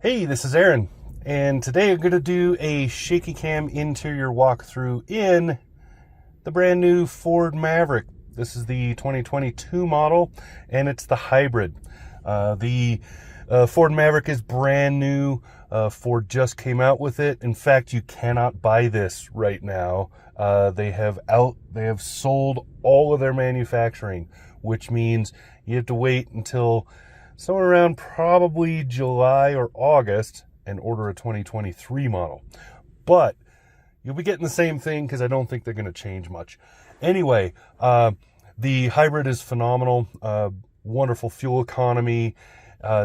Hey, this is Aaron, and today I'm going to do a shaky cam interior walkthrough in the brand new Ford Maverick. This is the 2022 model, and it's the hybrid. The Ford Maverick is brand new. Ford just came out with it. In fact, you cannot buy this right now. They have sold all of their manufacturing, which means you have to wait until somewhere around probably July or August and order a 2023 model. But you'll be getting the same thing because I don't think they're going to change much. Anyway, the hybrid is phenomenal. Wonderful fuel economy.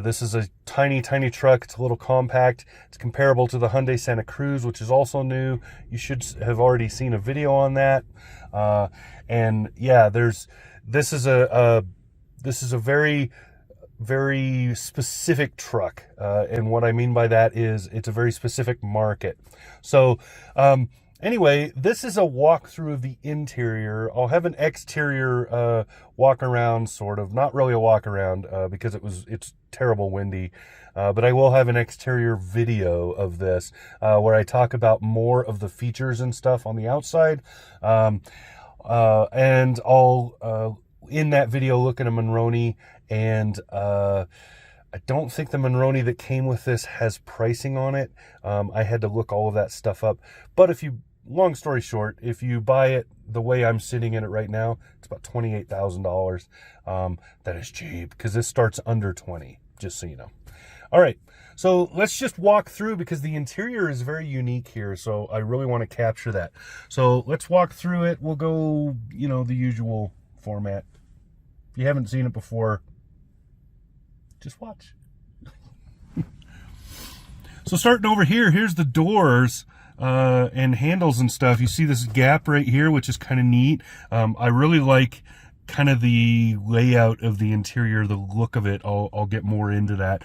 This is a tiny truck. It's a little compact. It's comparable to the Hyundai Santa Cruz, which is also new. You should have already seen a video on that. And yeah, this is a very specific truck, and what I mean by that is it's a very specific market. So anyway, this is a walkthrough of the interior. I'll have an exterior walk around, sort of, not really a walk around because it's terrible windy, but I will have an exterior video of this where I talk about more of the features and stuff on the outside, and I'll in that video look at a Monroney. And I don't think the Monroney that came with this has pricing on it. I had to look all of that stuff up. But long story short, if you buy it the way I'm sitting in it right now, it's about $28,000. That is cheap because this starts under 20, just so you know. All right, so let's just walk through because the interior is very unique here. So I really want to capture that. So let's walk through it. We'll go, the usual format. If you haven't seen it before, just watch. So starting over here, here's the doors and handles and stuff. You see this gap right here, which is kind of neat. I really like kind of the layout of the interior, the look of it. I'll get more into that.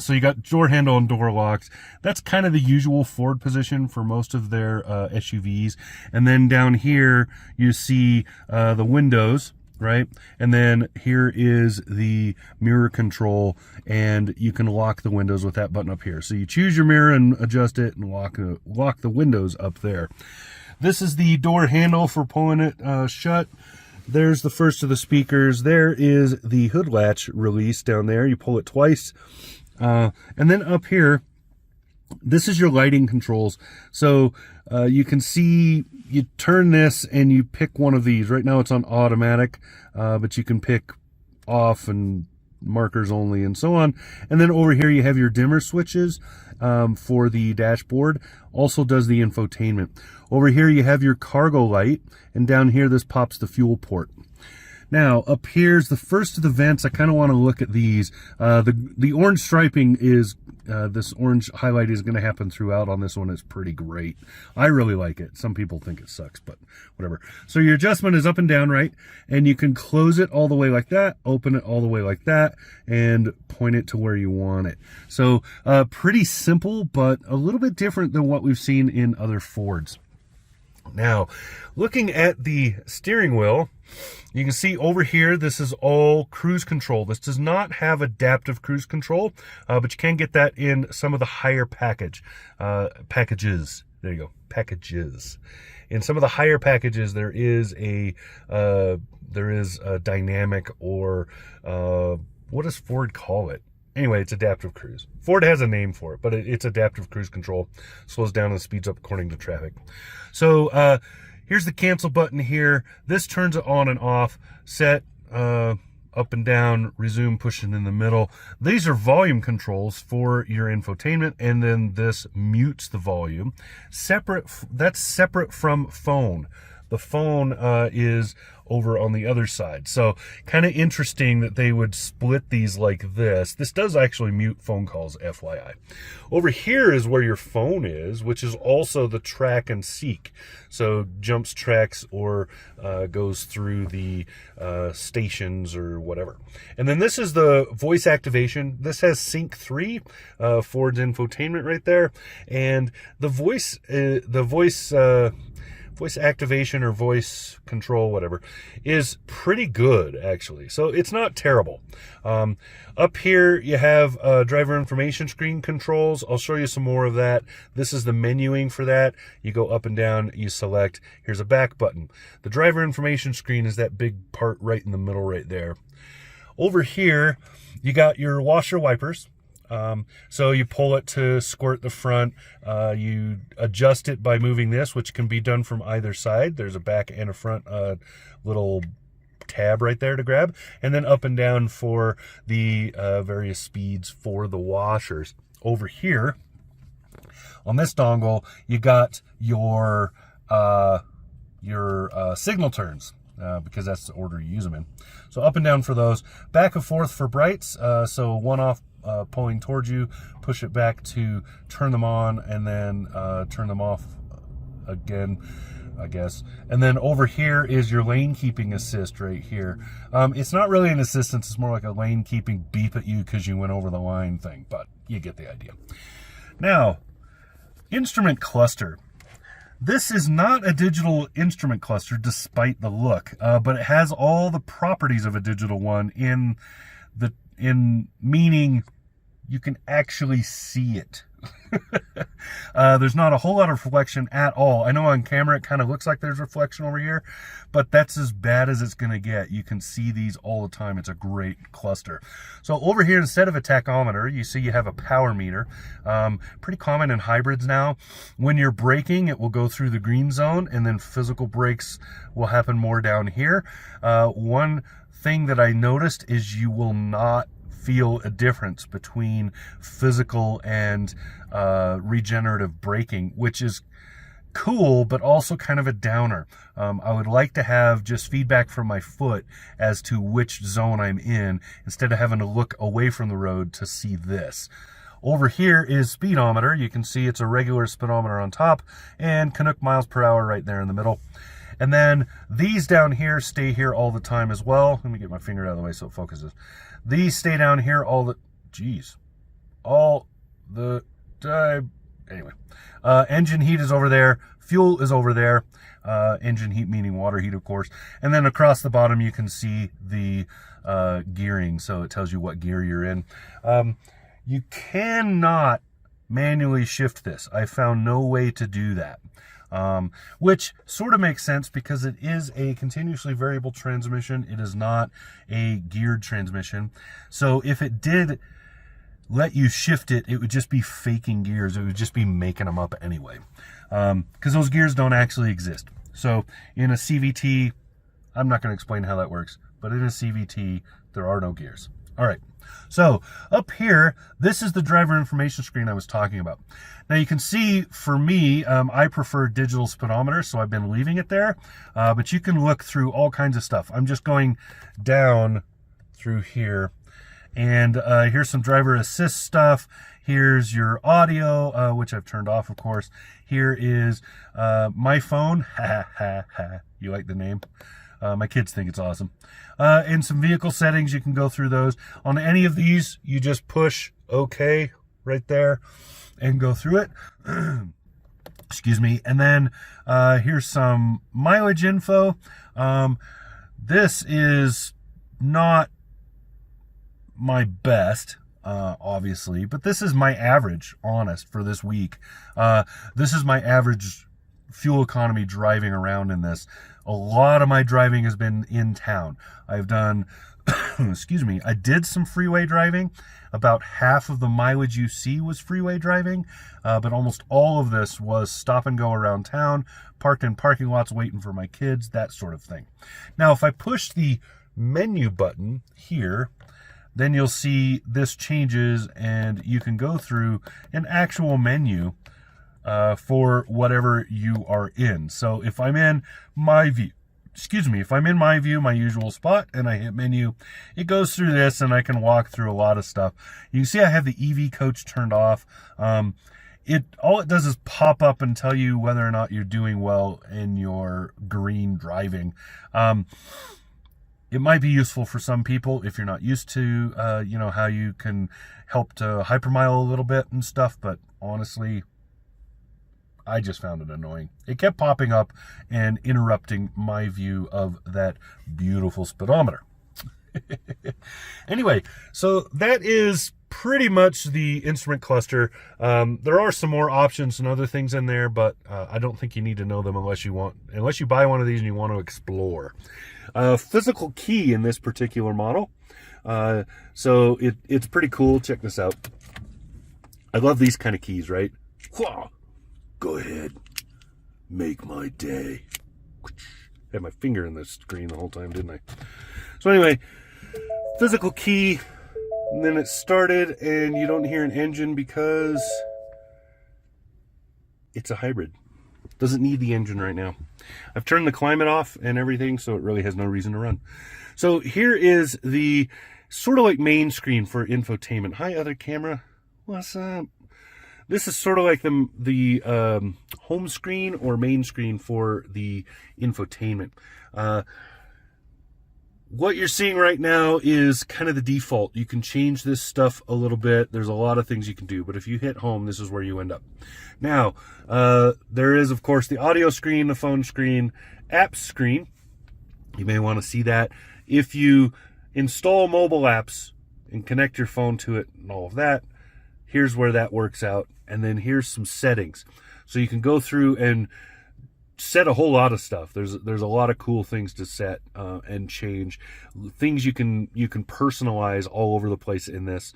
So you got door handle and door locks. That's kind of the usual Ford position for most of their SUVs. And then down here, you see the windows. Right, and then here is the mirror control, and you can lock the windows with that button up here. So you choose your mirror and adjust it and lock the windows up there. This is the door handle for pulling it shut. There's the first of the speakers. There is the hood latch release down there. You pull it twice, and then up here, this is your lighting controls. So you can see, you turn this and you pick one of these. Right now it's on automatic, but you can pick off and markers only and so on. And then over here you have your dimmer switches for the dashboard. Also does the infotainment. Over here you have your cargo light, and down here this pops the fuel port. Now, up here's the first of the vents. I kind of want to look at these. The orange striping is, this orange highlight is going to happen throughout on this one. It's pretty great. I really like it. Some people think it sucks, but whatever. So your adjustment is up and down, right? And you can close it all the way like that, open it all the way like that, and point it to where you want it. So pretty simple, but a little bit different than what we've seen in other Fords. Now, looking at the steering wheel, you can see over here, this is all cruise control. This does not have adaptive cruise control, but you can get that in some of the higher packages. There you go, packages. In some of the higher packages, there is a dynamic, or what does Ford call it? Anyway, it's adaptive cruise. Ford has a name for it, but it's adaptive cruise control. Slows down and speeds up according to traffic. So here's the cancel button here. This turns it on and off. Set, up and down, resume, pushing in the middle. These are volume controls for your infotainment, and then this mutes the volume. That's separate from phone. The phone is over on the other side. So kind of interesting that they would split these like this. This does actually mute phone calls, FYI. Over here is where your phone is, which is also the track and seek. So jumps tracks or goes through the stations or whatever. And then this is the voice activation. This has Sync 3, Ford's infotainment right there. And the voice voice activation or voice control, whatever, is pretty good, actually. So it's not terrible. Up here, you have driver information screen controls. I'll show you some more of that. This is the menuing for that. You go up and down, you select. Here's a back button. The driver information screen is that big part right in the middle right there. Over here, you got your washer wipers. So you pull it to squirt the front, you adjust it by moving this, which can be done from either side. There's a back and a front little tab right there to grab, and then up and down for the various speeds for the washers. Over here, on this dongle, you got your signal turns. Because that's the order you use them in. So up and down for those. Back and forth for brights. So one off pulling towards you, push it back to turn them on, and then turn them off again, I guess. And then over here is your lane keeping assist right here. It's not really an assistance, it's more like a lane keeping beep at you because you went over the line thing, but you get the idea. Now, instrument cluster. This is not a digital instrument cluster despite the look, but it has all the properties of a digital one in meaning you can actually see it. There's not a whole lot of reflection at all. I know on camera it kind of looks like there's reflection over here, but that's as bad as it's going to get. You can see these all the time. It's a great cluster. So over here, instead of a tachometer, you see you have a power meter. Pretty common in hybrids now. When you're braking, it will go through the green zone, and then physical brakes will happen more down here. One thing that I noticed is you will not feel a difference between physical and regenerative braking, which is cool, but also kind of a downer. I would like to have just feedback from my foot as to which zone I'm in, instead of having to look away from the road to see this. Over here is speedometer. You can see it's a regular speedometer on top, and Canuck miles per hour right there in the middle. And then these down here stay here all the time as well. Let me get my finger out of the way so it focuses. These stay down here all the time. Anyway, engine heat is over there. Fuel is over there. Engine heat meaning water heat, of course. And then across the bottom, you can see the gearing. So it tells you what gear you're in. You cannot manually shift this. I found no way to do that. Which sort of makes sense because it is a continuously variable transmission. It is not a geared transmission. So if it did let you shift it, it would just be faking gears. It would just be making them up anyway. Because those gears don't actually exist. So in a CVT, I'm not going to explain how that works, but in a CVT, there are no gears. All right. So up here, this is the driver information screen I was talking about. Now you can see for me, I prefer digital speedometer, so I've been leaving it there. But you can look through all kinds of stuff. I'm just going down through here. And here's some driver assist stuff. Here's your audio, which I've turned off, of course. Here is my phone. Ha, ha, ha. You like the name? My kids think it's awesome. And some vehicle settings, you can go through those. On any of these, you just push OK right there and go through it. Excuse me. And then here's some mileage info. This is not my best, obviously, but this is my average, honest, for this week. This is my average fuel economy driving around in this. A lot of my driving has been in town. I've done, excuse me, I did some freeway driving. About half of the mileage you see was freeway driving, but almost all of this was stop and go around town, parked in parking lots waiting for my kids, that sort of thing. Now, if I push the menu button here, then you'll see this changes and you can go through an actual menu for whatever you are in. So if I'm in my view, if I'm in my view, my usual spot, and I hit menu, it goes through this and I can walk through a lot of stuff. You can see I have the EV coach turned off. All it does is pop up and tell you whether or not you're doing well in your green driving. It might be useful for some people if you're not used to, how you can help to hypermile a little bit and stuff, but honestly, I just found it annoying. It kept popping up and interrupting my view of that beautiful speedometer. Anyway, so that is pretty much the instrument cluster. There are some more options and other things in there, but I don't think you need to know them unless you buy one of these and you want to explore. Physical key in this particular model. So it's pretty cool. Check this out. I love these kind of keys, right? Go ahead, make my day. Had my finger in the screen the whole time, didn't I? So anyway, physical key, and then it started, and you don't hear an engine because it's a hybrid. Doesn't need the engine right now. I've turned the climate off and everything, so it really has no reason to run. So here is the sort of like main screen for infotainment. Hi, other camera. What's up? This is sort of like the home screen or main screen for the infotainment. What you're seeing right now is kind of the default. You can change this stuff a little bit. There's a lot of things you can do, but if you hit home, this is where you end up. Now, there is, of course, the audio screen, the phone screen, apps screen. You may want to see that. If you install mobile apps and connect your phone to it and all of that, here's where that works out. And then here's some settings. So you can go through and set a whole lot of stuff. There's a lot of cool things to set and change. Things you can personalize all over the place in this.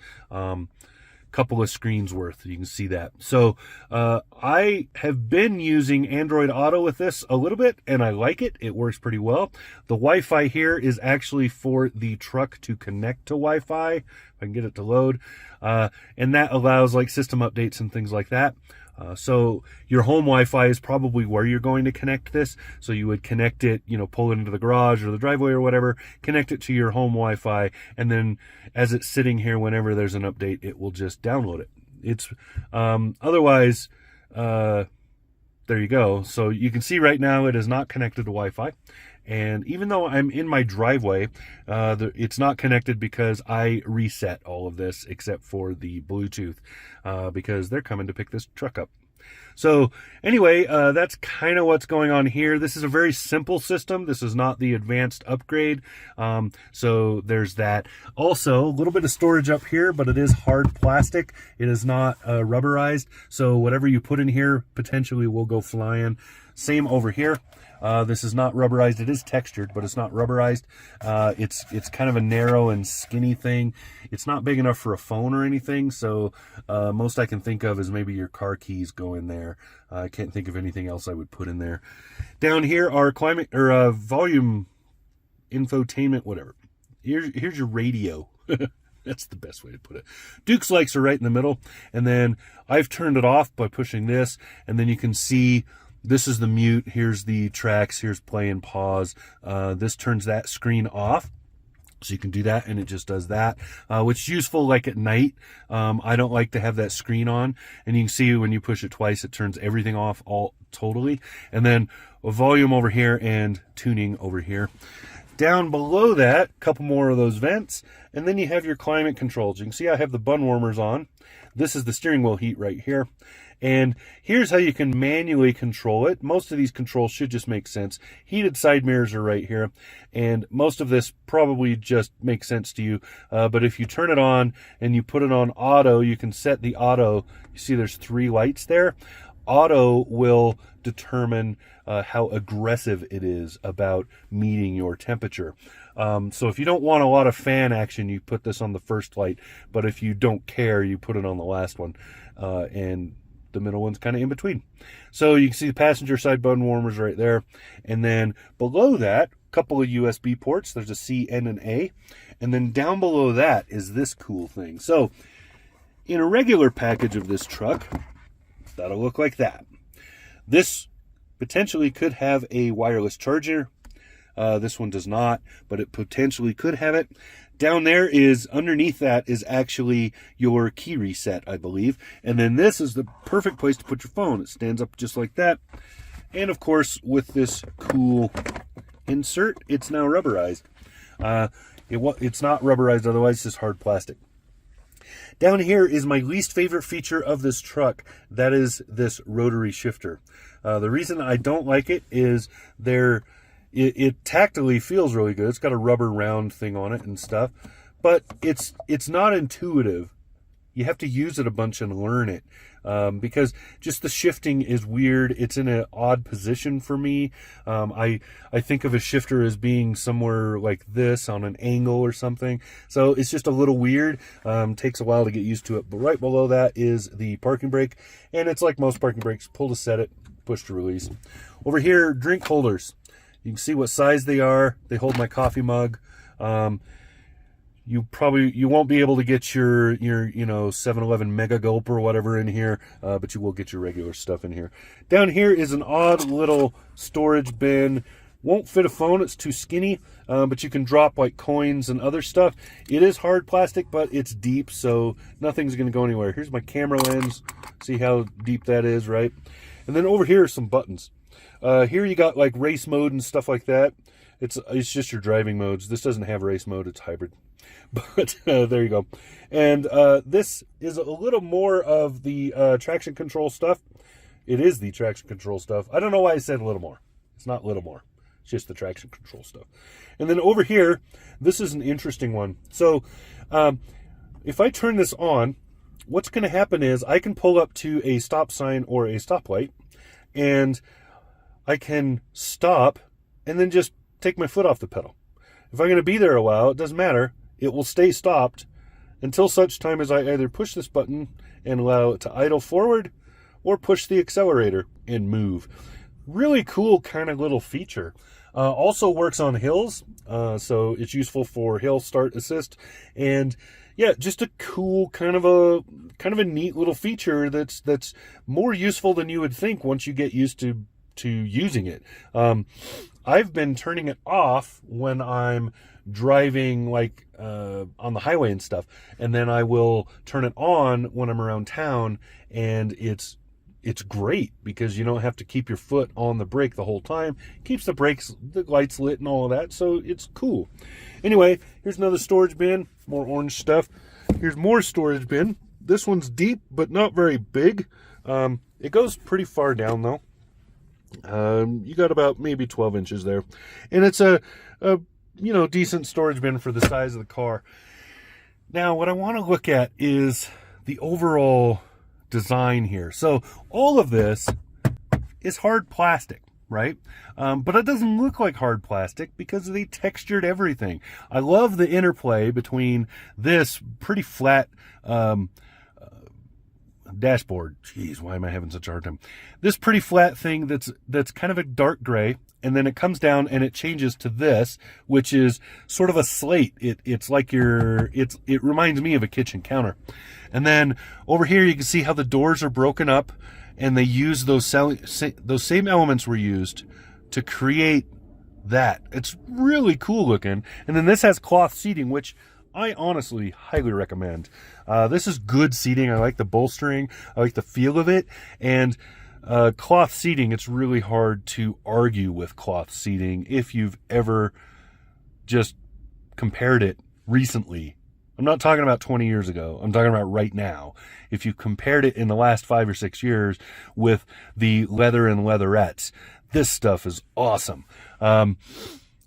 Couple of screens worth, you can see that. So I have been using Android Auto with this a little bit, and I like it. It works pretty well. The Wi-Fi here is actually for the truck to connect to Wi-Fi. If I can get it to load. And that allows like system updates and things like that. So your home Wi-Fi is probably where you're going to connect this. So you would connect it, pull it into the garage or the driveway or whatever, connect it to your home Wi-Fi, and then as it's sitting here, whenever there's an update, it will just download it. It's otherwise, there you go. So you can see right now it is not connected to Wi-Fi. And even though I'm in my driveway, it's not connected because I reset all of this except for the Bluetooth because they're coming to pick this truck up. So anyway, that's kind of what's going on here. This is a very simple system. This is not the advanced upgrade. So there's that. Also, a little bit of storage up here, but it is hard plastic. It is not rubberized. So whatever you put in here potentially will go flying. Same over here. This is not rubberized. It is textured, but it's not rubberized. It's kind of a narrow and skinny thing. It's not big enough for a phone or anything, so most I can think of is maybe your car keys go in there. I can't think of anything else I would put in there. Down here are climate or volume, infotainment, whatever. Here's your radio. That's the best way to put it. Duke's lights are right in the middle, and then I've turned it off by pushing this, and then you can see this is the mute. Here's the tracks. Here's play and pause. This turns that screen off. So you can do that, and it just does that, which is useful like at night. I don't like to have that screen on. And you can see when you push it twice, it turns everything off totally. And then a volume over here and tuning over here. Down below that, a couple more of those vents. And then you have your climate controls. You can see I have the bun warmers on. This is the steering wheel heat right here. And here's how you can manually control it. Most of these controls should just make sense. Heated side mirrors are right here. And most of this probably just makes sense to you. But if you turn it on and you put it on auto, you can set the auto. You see there's 3 lights there. Auto will determine how aggressive it is about meeting your temperature. So if you don't want a lot of fan action, you put this on the first light. But if you don't care, you put it on the last one. And the middle one's kind of in between. So you can see the passenger side button warmers right there. And then below that, a couple of USB ports. There's a C, N, and A. And then down below that is this cool thing. So in a regular package of this truck, that'll look like that. This potentially could have a wireless charger. This one does not, but it potentially could have it. Down there is, underneath that is actually your key reset, I believe. And then this is the perfect place to put your phone. It stands up just like that. And of course, with this cool insert, it's now rubberized. It's not rubberized, otherwise it's just hard plastic. Down here is my least favorite feature of this truck. That is this rotary shifter. The reason I don't like it is it tactily feels really good. It's got a rubber round thing on it and stuff, but it's not intuitive. You have to use it a bunch and learn it, because just the shifting is weird. It's in an odd position for me. I think of a shifter as being somewhere like this on an angle or something. So it's just a little weird. Takes a while to get used to it. But right below that is the parking brake. And it's like most parking brakes, pull to set it, push to release. Over here, drink holders. You can see what size they are. They hold my coffee mug. You won't be able to get your 7-Eleven Mega Gulp or whatever in here, but you will get your regular stuff in here. Down here is an odd little storage bin. Won't fit a phone, it's too skinny, but you can drop like coins and other stuff. It is hard plastic, but it's deep, so nothing's going to go anywhere. Here's my camera lens. See how deep that is, right? And then over here are some buttons. Here you got like race mode and stuff like that. It's just your driving modes. This doesn't have race mode, it's hybrid. But there you go. And this is a little more of the traction control stuff. It is the traction control stuff. I don't know why I said a little more. It's not little more. It's just the traction control stuff. And then over here, this is an interesting one. So if I turn this on, what's going to happen is I can pull up to a stop sign or a stoplight, and I can stop and then just take my foot off the pedal. If I'm going to be there a while, it doesn't matter. It will stay stopped until such time as I either push this button and allow it to idle forward or push the accelerator and move. Really cool kind of little feature. Also works on hills, so it's useful for hill start assist. And yeah, just a cool kind of a neat little feature that's more useful than you would think once you get used to using it. I've been turning it off when I'm driving like on the highway and stuff, and then I will turn it on when I'm around town, and it's great because you don't have to keep your foot on the brake the whole time. Keeps the lights lit and all of that, so it's cool. Anyway, here's another storage bin, more orange stuff. Here's more storage bin. This one's deep but not very big. It goes pretty far down though. You got about maybe 12 inches there, and it's a decent storage bin for the size of the car. Now what I want to look at is the overall design here. So all of this is hard plastic, right? But it doesn't look like hard plastic because they textured everything. I love the interplay between this pretty flat dashboard. Jeez, why am I having such a hard time? This pretty flat thing that's kind of a dark gray, and then it comes down and it changes to this, which is sort of a slate. It's like it reminds me of a kitchen counter. And then over here you can see how the doors are broken up, and they use those same elements were used to create that. It's really cool looking. And then this has cloth seating, which I honestly highly recommend. This is good seating. I like the bolstering. I like the feel of it. And cloth seating, it's really hard to argue with cloth seating if you've ever just compared it recently. I'm not talking about 20 years ago. I'm talking about right now. If you compared it in the last 5 or 6 years with the leather and leatherettes, this stuff is awesome.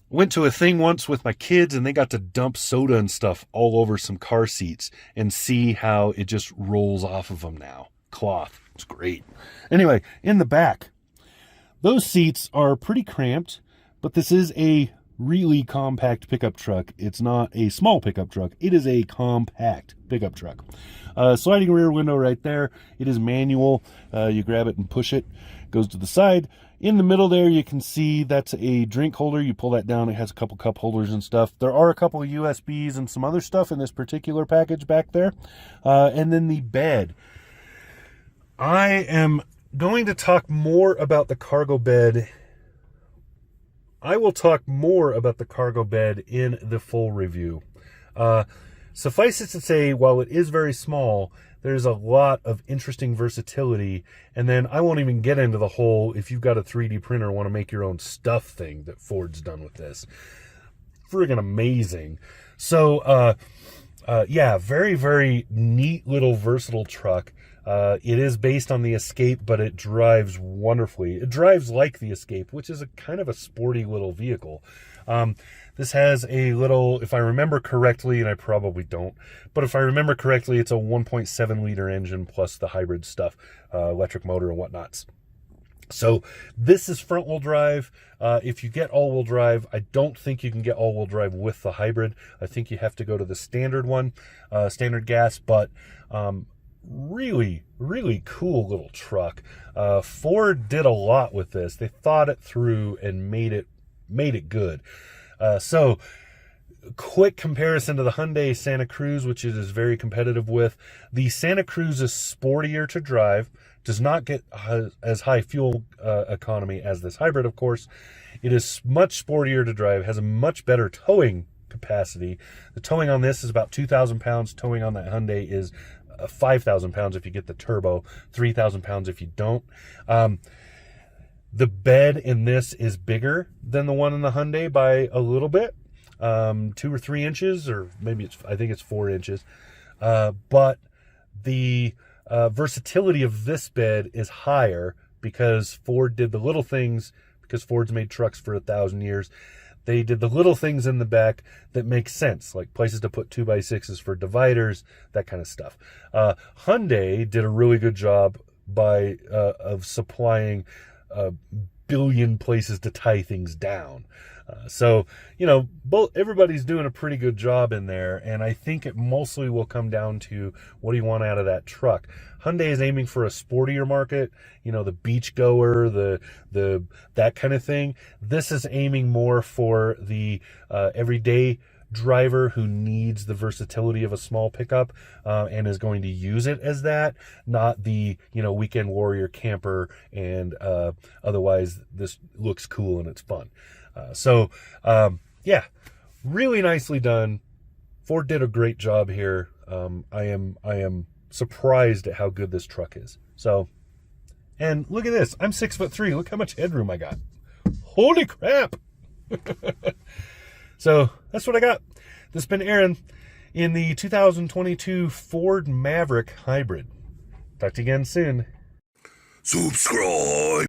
Went to a thing once with my kids, and they got to dump soda and stuff all over some car seats and see how it just rolls off of them now. Cloth. It's great. Anyway, in the back, those seats are pretty cramped, but this is a really compact pickup truck. It's not a small pickup truck. It is a compact pickup truck. Sliding rear window right there. It is manual. You grab it and push it. Goes to the side. In the middle there, you can see that's a drink holder. You pull that down, it has a couple cup holders and stuff. There are a couple of USBs and some other stuff in this particular package back there. And then the bed. I am going to talk more about the cargo bed. I will talk more about the cargo bed in the full review. Suffice it to say, while it is very small, there's a lot of interesting versatility. And then I won't even get into the whole, if you've got a 3D printer, want to make your own stuff thing that Ford's done with this. Friggin' amazing. So Yeah, very, very neat little versatile truck. It is based on the Escape, but it drives wonderfully. It drives like the Escape, which is a kind of a sporty little vehicle. This has a little, if I remember correctly, and I probably don't, but if I remember correctly, it's a 1.7 liter engine plus the hybrid stuff, electric motor and whatnots. So this is front wheel drive. If you get all wheel drive, I don't think you can get all wheel drive with the hybrid. I think you have to go to the standard one, standard gas, but really, really cool little truck. Ford did a lot with this. They thought it through and made it good. So quick comparison to the Hyundai Santa Cruz, which it is very competitive with. The Santa Cruz is sportier to drive, does not get as high fuel economy as this hybrid, of course. It is much sportier to drive, has a much better towing capacity. The towing on this is about 2,000 pounds. Towing on that Hyundai is 5,000 pounds if you get the turbo, 3,000 pounds if you don't. The bed in this is bigger than the one in the Hyundai by a little bit, 2 or 3 inches, or maybe I think it's 4 inches. But the versatility of this bed is higher because Ford did the little things, because Ford's made trucks for 1,000 years. They did the little things in the back that make sense, like places to put 2x6s for dividers, that kind of stuff. Hyundai did a really good job of supplying a billion places to tie things down. So, you know, everybody's doing a pretty good job in there, and I think it mostly will come down to what do you want out of that truck. Hyundai is aiming for a sportier market, you know, the beach goer, the that kind of thing. This is aiming more for the everyday driver who needs the versatility of a small pickup and is going to use it as that, not the, you know, weekend warrior camper and otherwise this looks cool and it's fun. Yeah, really nicely done. Ford did a great job here. I am surprised at how good this truck is. So, and look at this. I'm 6'3". Look how much headroom I got. Holy crap. So that's what I got. This has been Aaron in the 2022 Ford Maverick Hybrid. Talk to you again soon. Subscribe.